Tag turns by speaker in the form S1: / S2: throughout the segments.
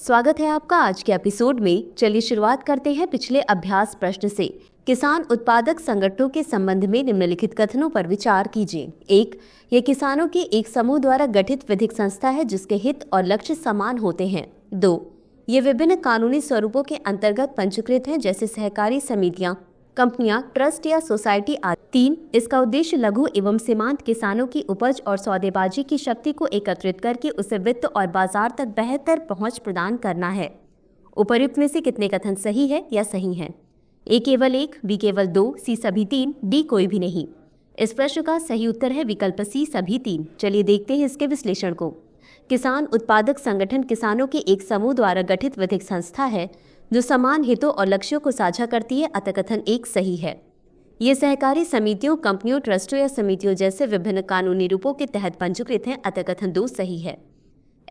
S1: स्वागत है आपका आज के एपिसोड में। चलिए शुरुआत करते हैं पिछले अभ्यास प्रश्न से। किसान उत्पादक संगठनों के संबंध में निम्नलिखित कथनों पर विचार कीजिए। 1. ये किसानों के एक समूह द्वारा गठित विधिक संस्था है जिसके हित और लक्ष्य समान होते हैं। 2. ये विभिन्न कानूनी स्वरूपों के अंतर्गत पंजीकृत हैं जैसे सहकारी समितियां, कंपनियां, ट्रस्ट या सोसाइटी आदि। 3. इसका उद्देश्य लघु एवं सीमांत किसानों की उपज और सौदेबाजी की शक्ति को एकत्रित करके उसे वित्त और बाजार तक बेहतर पहुंच प्रदान करना है। उपर्युक्त में से कितने कथन सही है या सही हैं? ए केवल 1, बी केवल 2, सी सभी 3, डी कोई भी नहीं। इस प्रश्न का सही उत्तर है विकल्प सी सभी 3। चलिए देखते हैं इसके विश्लेषण को। किसान उत्पादक संगठन किसानों के एक समूह द्वारा गठित विधिक संस्था है जो समान हितों और लक्ष्यों को साझा करती है, अतः कथन 1 सही है। ये सहकारी समितियों, कंपनियों, ट्रस्टों या समितियों जैसे विभिन्न कानूनी रूपों के तहत पंजीकृत हैं, अतः कथन 2 सही है।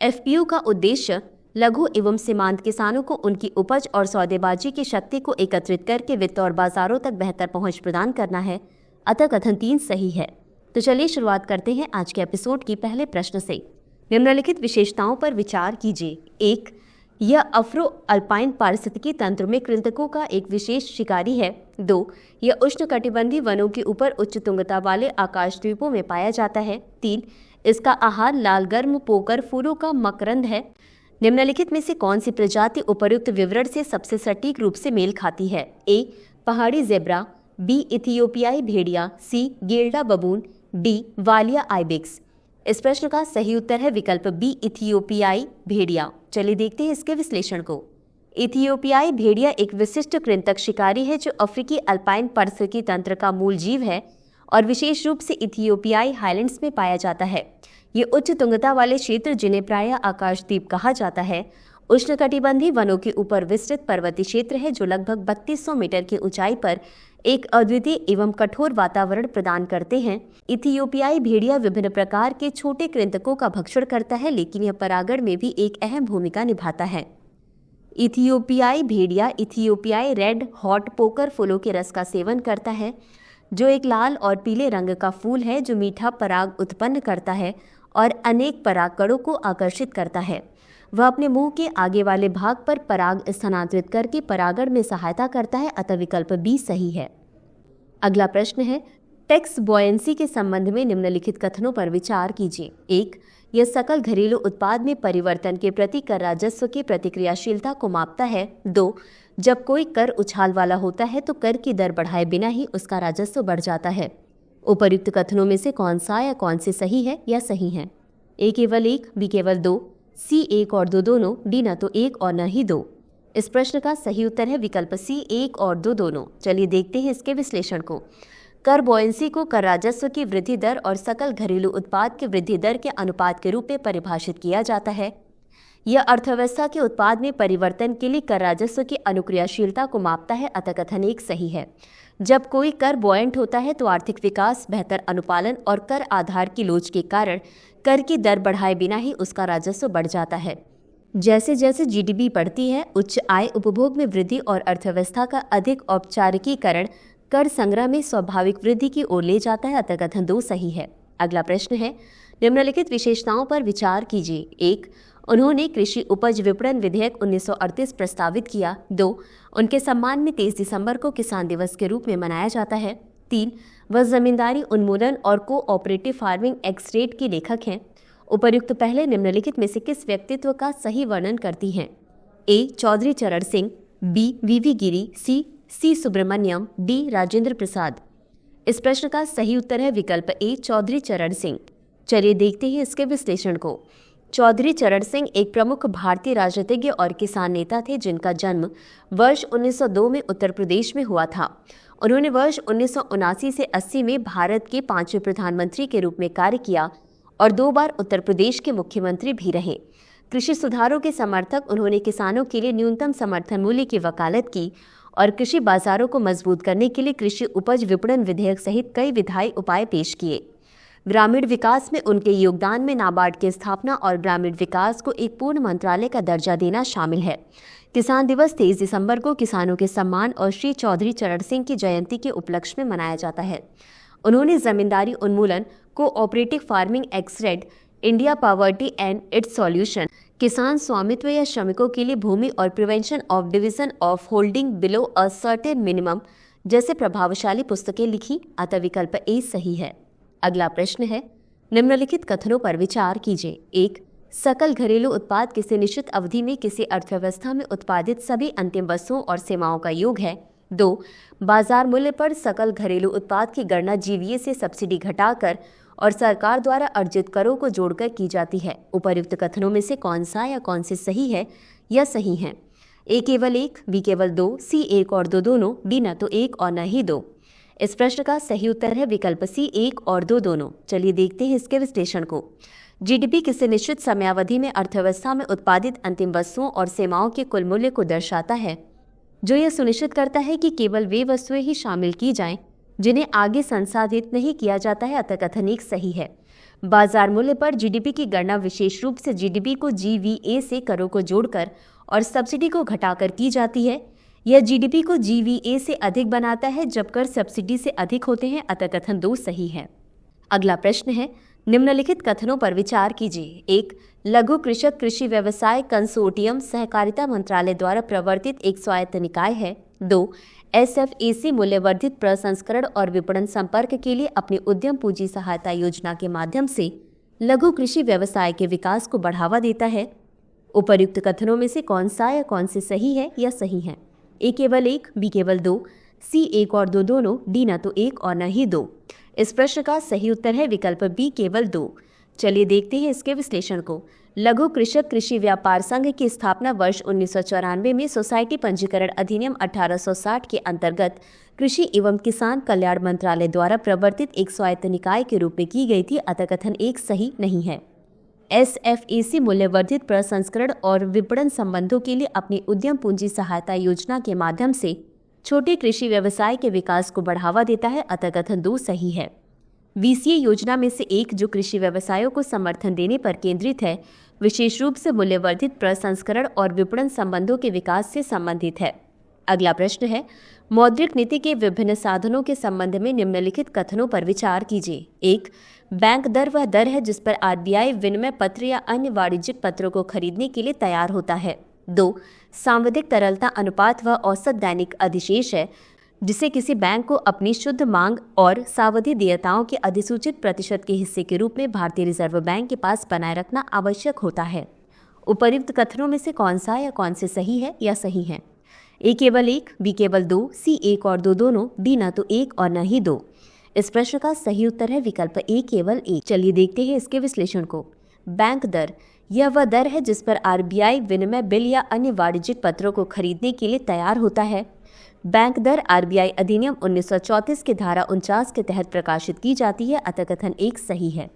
S1: एफपीओ का उद्देश्य लघु एवं सीमांत किसानों को उनकी उपज और सौदेबाजी की शक्ति को एकत्रित करके वित्त और बाजारों तक बेहतर पहुंच प्रदान करना है, अतः कथन 3 सही है। तो चलिए शुरुआत करते हैं आज के एपिसोड की पहले प्रश्न से। निम्नलिखित विशेषताओं पर विचार कीजिए। 1. यह अफ्रो अल्पाइन पारिस्थितिकी तंत्र में कृंतकों का एक विशेष शिकारी है। 2. यह उष्णकटिबंधीय वनों के ऊपर उच्च तुंगता वाले आकाशद्वीपों में पाया जाता है। 3. इसका आहार लाल गर्म पोकर फूलों का मकरंद है। निम्नलिखित में से कौन सी प्रजाति उपर्युक्त विवरण से सबसे सटीक रूप से मेल खाती है? ए. पहाड़ी जेब्रा, बी. इथियोपियाई भेड़िया, सी. गेल्डा बबून, डी. वालिया आइबेक्स। इस प्रश्न का सही उत्तर है विकल्प बी, इथियोपियाई भेड़िया। चलिए देखते हैं इसके विश्लेषण को। इथियोपियाई भेड़िया एक विशिष्ट कृंतक शिकारी है जो अफ्रीकी अल्पाइन पारिस्थितिकी तंत्र का मूल जीव है और विशेष रूप से इथियोपियाई हाईलैंड्स में पाया जाता है। ये उच्च तुंगता वाले क्षेत्र, जिन्हें प्रायः आकाशद्वीप कहा जाता है, उष्णकटिबंधीय वनों के ऊपर विस्तृत पर्वतीय क्षेत्र है जो लगभग 3200 मीटर की ऊंचाई पर एक अद्वितीय एवं कठोर वातावरण प्रदान करते हैं। इथियोपियाई भेड़िया विभिन्न प्रकार के छोटे कृंतकों का भक्षण करता है, लेकिन यह परागण में भी एक अहम भूमिका निभाता है। इथियोपियाई भेड़िया इथियोपियाई रेड हॉट पोकर फूलों के रस का सेवन करता है, जो एक लाल और पीले रंग का फूल है जो मीठा पराग उत्पन्न करता है और अनेक परागकणों को आकर्षित करता है। वह अपने मुंह के आगे वाले भाग पर पराग स्थानांतरित करके परागण में सहायता करता है, अतः विकल्प बी सही है। अगला प्रश्न है, टैक्स बॉयंसी के संबंध में निम्नलिखित कथनों पर विचार कीजिए। 1. यह सकल घरेलू उत्पाद में परिवर्तन के प्रति कर राजस्व की प्रतिक्रियाशीलता को मापता है। 2. जब कोई कर उछाल वाला होता है तो कर की दर बढ़ाए बिना ही उसका राजस्व बढ़ जाता है। उपर्युक्त कथनों में से कौन सा या कौन से सही है या सही है? ए केवल 1, बी केवल 2, सी 1 और 2 दोनों, डी न तो 1 और न ही 2। इस प्रश्न का सही उत्तर है विकल्प सी 1 और 2 दोनों। चलिए देखते हैं इसके विश्लेषण को। कर बॉयंसी को कर राजस्व की वृद्धि दर और सकल घरेलू उत्पाद की वृद्धि दर के अनुपात के रूप में परिभाषित किया जाता है। यह अर्थव्यवस्था के उत्पाद में परिवर्तन के लिए कर राजस्व की अनुक्रियाशीलता को मापता है, अतः कथन 1 सही है। जब कोई कर बॉयंट होता है तो आर्थिक विकास, बेहतर अनुपालन और कर आधार की लोच के कारण कर की दर बढ़ाए बिना ही उसका राजस्व बढ़ जाता है। जैसे जैसे जीडीपी बढ़ती है, उच्च आय, उपभोग में वृद्धि और अर्थव्यवस्था का अधिक औपचारिकीकरण कर संग्रह में स्वाभाविक वृद्धि की ओर ले जाता है, अतः कथन 2 सही है। अगला प्रश्न है, निम्नलिखित विशेषताओं पर विचार कीजिए। 1. उन्होंने कृषि उपज विपणन विधेयक 1938 प्रस्तावित किया। 2. उनके सम्मान में 23 दिसंबर को किसान दिवस के रूप में मनाया जाता है। 3. वह जमींदारी उन्मूलन और कोऑपरेटिव फार्मिंग एक्ट के लेखक हैं। उपर्युक्त पहले निम्नलिखित में से किस व्यक्तित्व का सही वर्णन करती हैं? ए. चौधरी चरण सिंह, बी. वीवी गिरी, सी. सुब्रमण्यम, डी. राजेंद्र प्रसाद। इस प्रश्न का सही उत्तर है विकल्प ए. चौधरी चरण सिंह। चलिए देखते हैं इसके विश्लेषण को। चौधरी चरण सिंह एक प्रमुख भारतीय राजनीतिज्ञ और किसान नेता थे जिनका जन्म वर्ष 1902 में उत्तर प्रदेश में हुआ था। उन्होंने वर्ष 1979 से 80 में भारत के 5वें प्रधानमंत्री के रूप में कार्य किया और 2 बार उत्तर प्रदेश के मुख्यमंत्री भी रहे। कृषि सुधारों के समर्थक, उन्होंने किसानों के लिए न्यूनतम समर्थन मूल्य की वकालत की और कृषि बाजारों को मजबूत करने के लिए कृषि उपज विपणन विधेयक सहित कई विधायी उपाय पेश किए। ग्रामीण विकास में उनके योगदान में नाबार्ड की स्थापना और ग्रामीण विकास को एक पूर्ण मंत्रालय का दर्जा देना शामिल है। किसान दिवस 23 दिसंबर को किसानों के सम्मान और श्री चौधरी चरण सिंह की जयंती के उपलक्ष्य में मनाया जाता है। उन्होंने जमींदारी उन्मूलन, cooperative farming act, India poverty and it's solution किसान स्वामित्व या श्रमिकों के लिए भूमि और prevention of division of holding below a certain minimum जैसे प्रभावशाली पुस्तकें लिखी, अतः विकल्प ए सही है। अगला प्रश्न है, निम्नलिखित कथनों पर विचार कीजिए। 1. सकल घरेलू उत्पाद किसी निश्चित अवधि में किसी अर्थव्यवस्था में उत्पादित सभी अंतिम वस्तुओं और सेवाओं का योग है। 2. बाजार मूल्य पर सकल घरेलू उत्पाद की गणना जीवीए से सब्सिडी घटाकर और सरकार द्वारा अर्जित करों को जोड़कर की जाती है। उपर्युक्त कथनों में से कौन सा या कौन से सही है या सही है? ए केवल 1, बी केवल 2, सी 1 और 2 दोनों, डी न तो 1 और न ही 2। इस प्रश्न का सही उत्तर है विकल्प सी 1 और 2 दोनों। चलिए देखते हैं इसके विश्लेषण को। जीडीपी किसी निश्चित समयावधि में अर्थव्यवस्था में उत्पादित अंतिम वस्तुओं और सेवाओं के कुल मूल्य को दर्शाता है, जो यह सुनिश्चित करता है कि केवल वे वस्तुएं ही शामिल की जाएं जिन्हें आगे संसाधित नहीं किया जाता है, अतः कथन एक सही है। बाजार मूल्य पर जीडीपी की गणना विशेष रूप से जीडीपी को जीवीए से करों को जोड़कर और सब्सिडी को घटाकर की जाती है। यह जीडीपी को जीवीए से अधिक बनाता है जब कर सब्सिडी से अधिक होते हैं, अतः कथन 2 सही है। अगला प्रश्न है, निम्नलिखित कथनों पर विचार कीजिए। 1. लघु कृषक कृषि व्यवसाय कंसोर्टियम सहकारिता मंत्रालय द्वारा प्रवर्तित एक स्वायत्त निकाय है। 2. एसएफएसी मूल्यवर्धित प्रसंस्करण और विपणन संपर्क के लिए अपनी उद्यम पूंजी सहायता योजना के माध्यम से लघु कृषि व्यवसाय के विकास को बढ़ावा देता है। उपर्युक्त कथनों में से कौन सा या कौन से सही है या सही है? ए केवल 1, बी केवल 2, सी 1 और 2 दोनों, डी न तो 1 और न ही 2। इस प्रश्न का सही उत्तर है विकल्प बी केवल 2। चलिए देखते हैं इसके विश्लेषण को। लघु कृषक कृषि व्यापार संघ की स्थापना वर्ष 1994 में सोसाइटी पंजीकरण अधिनियम 1860 के अंतर्गत कृषि एवं किसान कल्याण मंत्रालय द्वारा प्रवर्तित एक स्वायत्त निकाय के रूप में की गई थी, अतः कथन एक सही नहीं है। एसएफएसी मूल्यवर्धित प्रसंस्करण और विपणन संबंधों के लिए अपनी उद्यम पूंजी सहायता योजना के माध्यम से छोटे कृषि व्यवसाय के विकास को बढ़ावा देता है, अतः कथन 2 सही है। वीसीए योजना में से एक जो कृषि व्यवसायों को समर्थन देने पर केंद्रित है, विशेष रूप से मूल्यवर्धित प्रसंस्करण और विपणन संबंधों के विकास से संबंधित है। अगला प्रश्न है, मौद्रिक नीति के विभिन्न साधनों के संबंध में निम्नलिखित कथनों पर विचार कीजिए। 1. बैंक दर वह दर है जिस पर आरबीआई विनिमय पत्र या अन्य वाणिज्यिक पत्रों को खरीदने के लिए तैयार होता है। 2. सांविधिक तरलता अनुपात वह औसत दैनिक अधिशेष है जिसे किसी बैंक को अपनी शुद्ध मांग और सावधि देयताओं के अधिसूचित प्रतिशत के हिस्से के रूप में भारतीय रिजर्व बैंक के पास बनाए रखना आवश्यक होता है। उपर्युक्त कथनों में से कौन सा या कौन से सही है या सही है? ए केवल 1, बी केवल 2, सी 1 और 2 दोनों, डी न तो 1 और न ही 2। इस प्रश्न का सही उत्तर है विकल्प ए केवल 1। चलिए देखते हैं इसके विश्लेषण को। बैंक दर यह वह दर है जिस पर आरबीआई विनिमय बिल या अन्य वाणिज्यिक पत्रों को खरीदने के लिए तैयार होता है। बैंक दर आरबीआई अधिनियम 1934 के धारा 49 के तहत प्रकाशित की जाती है, अतः कथन 1 सही है।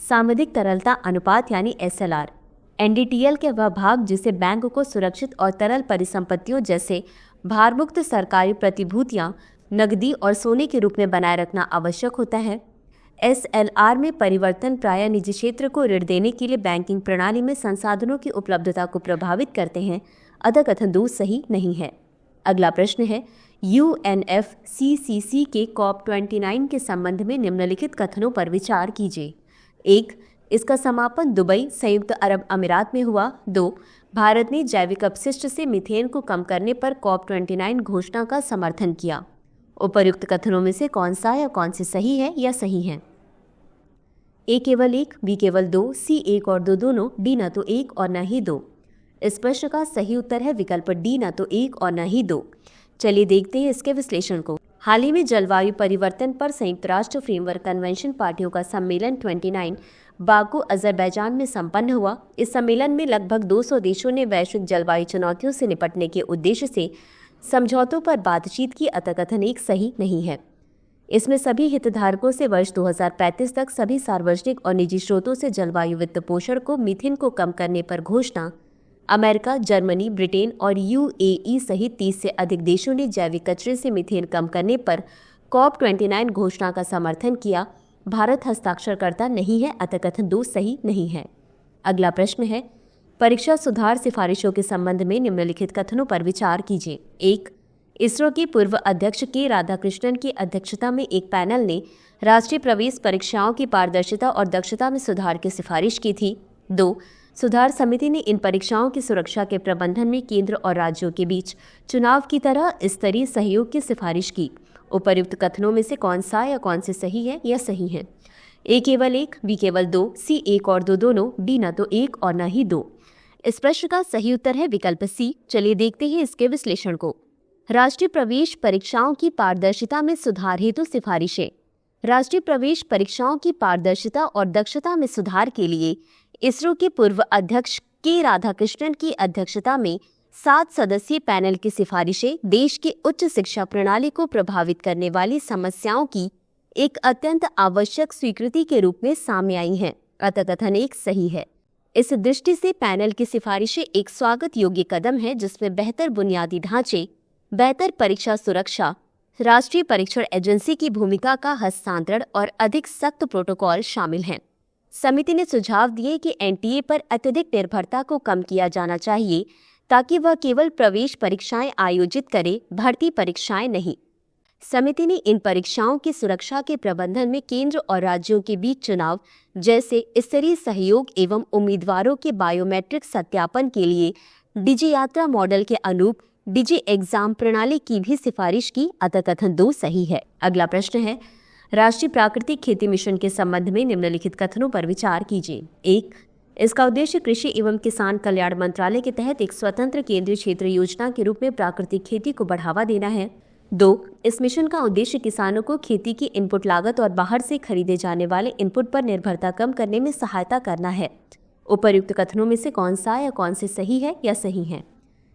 S1: सांविधिक तरलता अनुपात यानी एसएलआर एनडीटीएल के वह भाग जिसे बैंक को सुरक्षित और तरल परिसंपत्तियों जैसे भारमुक्त सरकारी प्रतिभूतियां, नकदी और सोने के रूप में बनाए रखना आवश्यक होता है। एसएलआर में परिवर्तन प्रायः निजी क्षेत्र को ऋण देने के लिए बैंकिंग प्रणाली में संसाधनों की उपलब्धता को प्रभावित करते हैं, अतः कथन 2 सही नहीं है। अगला प्रश्न है, यूएनएफसीसीसी के COP29 के संबंध में निम्नलिखित कथनों पर विचार कीजिए। 1. इसका समापन दुबई, संयुक्त अरब अमीरात में हुआ। 2. भारत ने जैविक अपशिष्ट से मीथेन को कम करने पर COP29 घोषणा का समर्थन किया। उपर्युक्त कथनों में से कौन सा या कौन से सही है या सही है? ए केवल 1, बी केवल 2, सी 1 और 2 दोनों, डी न तो 1 और न ही 2। इस प्रश्न का सही उत्तर है विकल्प डी न तो 1 और न ही 2। चलिए देखते हैं इसके विश्लेषण को। हाल ही में जलवायु परिवर्तन पर संयुक्त राष्ट्र फ्रेमवर्क कन्वेंशन पार्टियों का सम्मेलन 29 बाकू अजरबैजान में संपन्न हुआ। इस सम्मेलन में लगभग 200 देशों ने वैश्विक जलवायु चुनौतियों से निपटने के उद्देश्य से समझौतों पर बातचीत की, अतः कथन 1 सही नहीं है। इसमें सभी हितधारकों से वर्ष 2035 तक सभी सार्वजनिक और निजी स्रोतों से जलवायु वित्त पोषण को मीथेन को कम करने पर घोषणा, अमेरिका, जर्मनी, ब्रिटेन और यूएई सहित 30 से अधिक देशों ने जैविक कचरे से मीथेन कम करने पर COP29 घोषणा का समर्थन किया। भारत हस्ताक्षरकर्ता नहीं है, अतः कथन 2 सही नहीं है। अगला प्रश्न है, परीक्षा सुधार सिफारिशों के संबंध में निम्नलिखित कथनों पर विचार कीजिए। 1. इसरो के पूर्व अध्यक्ष के राधाकृष्णन की अध्यक्षता में एक पैनल ने राष्ट्रीय प्रवेश परीक्षाओं की पारदर्शिता और दक्षता में सुधार की सिफारिश की थी। 2. सुधार समिति ने इन परीक्षाओं की सुरक्षा के प्रबंधन में केंद्र और राज्यों के बीच चुनाव की तरह स्तरीय सहयोग की सिफारिश की। उपर्युक्त कथनों में से कौन सा या कौन से सही है या सही है? ए केवल 1, बी केवल 2, सी 1 और 2 दोनों, डी न तो 1 और न ही 2। इस प्रश्न का सही उत्तर है विकल्प सी। चलिए देखते हैं इसके विश्लेषण को। राष्ट्रीय प्रवेश परीक्षाओं की पारदर्शिता में सुधार हेतु सिफारिशें। राष्ट्रीय प्रवेश परीक्षाओं की पारदर्शिता और दक्षता में सुधार के लिए इसरो के पूर्व अध्यक्ष के राधाकृष्णन की अध्यक्षता में 7 सदस्यीय पैनल की सिफारिशें देश की उच्च शिक्षा प्रणाली को प्रभावित करने वाली समस्याओं की एक अत्यंत आवश्यक स्वीकृति के रूप में सामने आई हैं। अतः कथन 1 सही है। इस दृष्टि से पैनल की सिफारिशें एक स्वागत योग्य कदम है, जिसमें बेहतर बुनियादी ढांचे, बेहतर परीक्षा सुरक्षा, राष्ट्रीय परीक्षण एजेंसी की भूमिका का हस्तांतरण और अधिक सख्त प्रोटोकॉल शामिल हैं। समिति ने सुझाव दिए कि एनटीए पर अत्यधिक निर्भरता को कम किया जाना चाहिए, ताकि वह केवल प्रवेश परीक्षाएं आयोजित करे, भर्ती परीक्षाएं नहीं। समिति ने इन परीक्षाओं की सुरक्षा के प्रबंधन में केंद्र और राज्यों के बीच चुनाव जैसे स्तरीय सहयोग एवं उम्मीदवारों के बायोमेट्रिक सत्यापन के लिए डिजी यात्रा मॉडल के अनुरूप डिजी एग्जाम प्रणाली की भी सिफारिश की। अतः कथन 2 सही है। अगला प्रश्न है, राष्ट्रीय प्राकृतिक खेती मिशन के संबंध में निम्नलिखित कथनों पर विचार कीजिए। 1, इसका उद्देश्य कृषि एवं किसान कल्याण मंत्रालय के तहत एक स्वतंत्र केंद्रीय क्षेत्र योजना के रूप में प्राकृतिक खेती को बढ़ावा देना है। 2, इस मिशन का उद्देश्य किसानों को खेती की इनपुट लागत और बाहर से खरीदे जाने वाले इनपुट पर निर्भरता कम करने में सहायता करना है। उपर्युक्त कथनों में से कौन सा या कौन से सही है या सही है?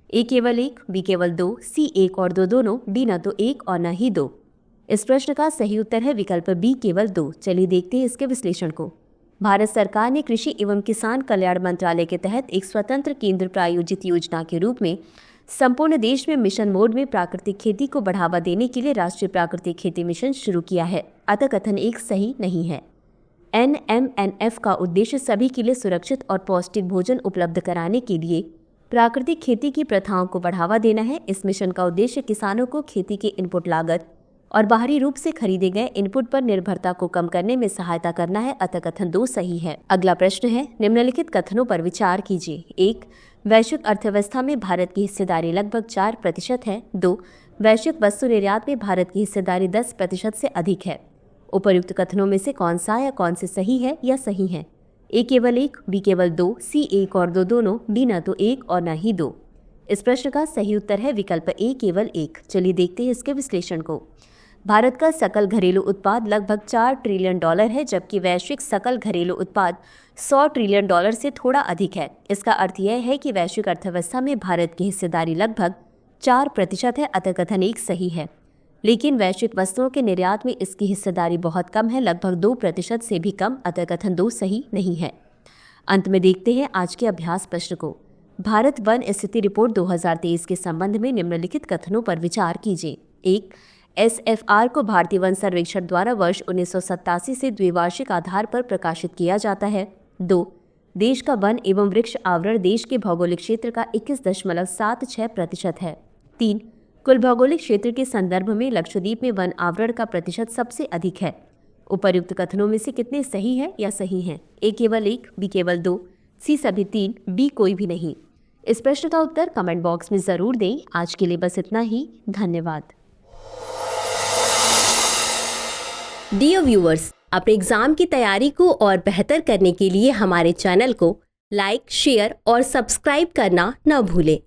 S1: ए केवल 1, बी केवल 2, सी 1 और 2 दोनों, डी न तो 1 और न ही 2। इस प्रश्न का सही उत्तर है विकल्प बी केवल 2। चलिए देखते हैं इसके विश्लेषण को। भारत सरकार ने कृषि एवं किसान कल्याण मंत्रालय के तहत एक स्वतंत्र केंद्र प्रायोजित योजना के रूप में संपूर्ण देश में मिशन मोड में प्राकृतिक खेती को बढ़ावा देने के लिए राष्ट्रीय प्राकृतिक खेती मिशन शुरू किया है। अतः कथन 1 सही नहीं है। NMNF का उद्देश्य सभी के लिए सुरक्षित और पौष्टिक भोजन उपलब्ध कराने के लिए प्राकृतिक खेती की प्रथाओं को बढ़ावा देना है। इस मिशन का उद्देश्य किसानों को खेती की इनपुट लागत और बाहरी रूप से खरीदे गए इनपुट पर निर्भरता को कम करने में सहायता करना है। अतः कथन 2 सही है। अगला प्रश्न है, निम्नलिखित कथनों पर विचार कीजिए। 1, वैश्विक अर्थव्यवस्था में भारत की हिस्सेदारी लगभग 4% है। 2, वैश्विक वस्तु निर्यात में भारत की हिस्सेदारी 10% से अधिक है। उपर्युक्त कथनों में से कौन सा या कौन से सही है या सही है? ए केवल 1, बी केवल 2, सी 1 और 2 दोनों, डी न तो 1 और न ही 2। इस प्रश्न का सही उत्तर है विकल्प ए केवल 1। चलिए देखते हैं इसके विश्लेषण को। भारत का सकल घरेलू उत्पाद लगभग $4 ट्रिलियन है, जबकि वैश्विक सकल घरेलू उत्पाद $100 ट्रिलियन से थोड़ा अधिक है। इसका अर्थ यह है कि वैश्विक अर्थव्यवस्था में भारत की हिस्सेदारी लगभग 4% है। अतः कथन 1 सही है। लेकिन वैश्विक वस्तुओं के निर्यात में इसकी हिस्सेदारी बहुत कम है, लगभग 2% से भी कम। अतः कथन 2 सही नहीं है। अंत में देखते हैं आज के अभ्यास प्रश्न को। भारत वन स्थिति रिपोर्ट 2023 के संबंध में निम्नलिखित कथनों पर विचार कीजिए। 1, SFR को भारतीय वन सर्वेक्षण द्वारा वर्ष 1987 से द्विवार्षिक आधार पर प्रकाशित किया जाता है। 2, देश का वन एवं वृक्ष आवरण देश के भौगोलिक क्षेत्र का 21.76% है। 3, कुल भौगोलिक क्षेत्र के संदर्भ में लक्षद्वीप में वन आवरण का प्रतिशत सबसे अधिक है। उपर्युक्त कथनों में से कितने सही है या सही हैं? ए केवल 1, बी केवल 2, सी सभी 3, डी कोई भी नहीं। इस प्रश्न का उत्तर कमेंट बॉक्स में जरूर दें। आज के लिए बस इतना ही। धन्यवाद। डियर व्यूअर्स, अपने एग्जाम की तैयारी को और बेहतर करने के लिए हमारे चैनल को लाइक, शेयर और सब्सक्राइब करना न भूलें।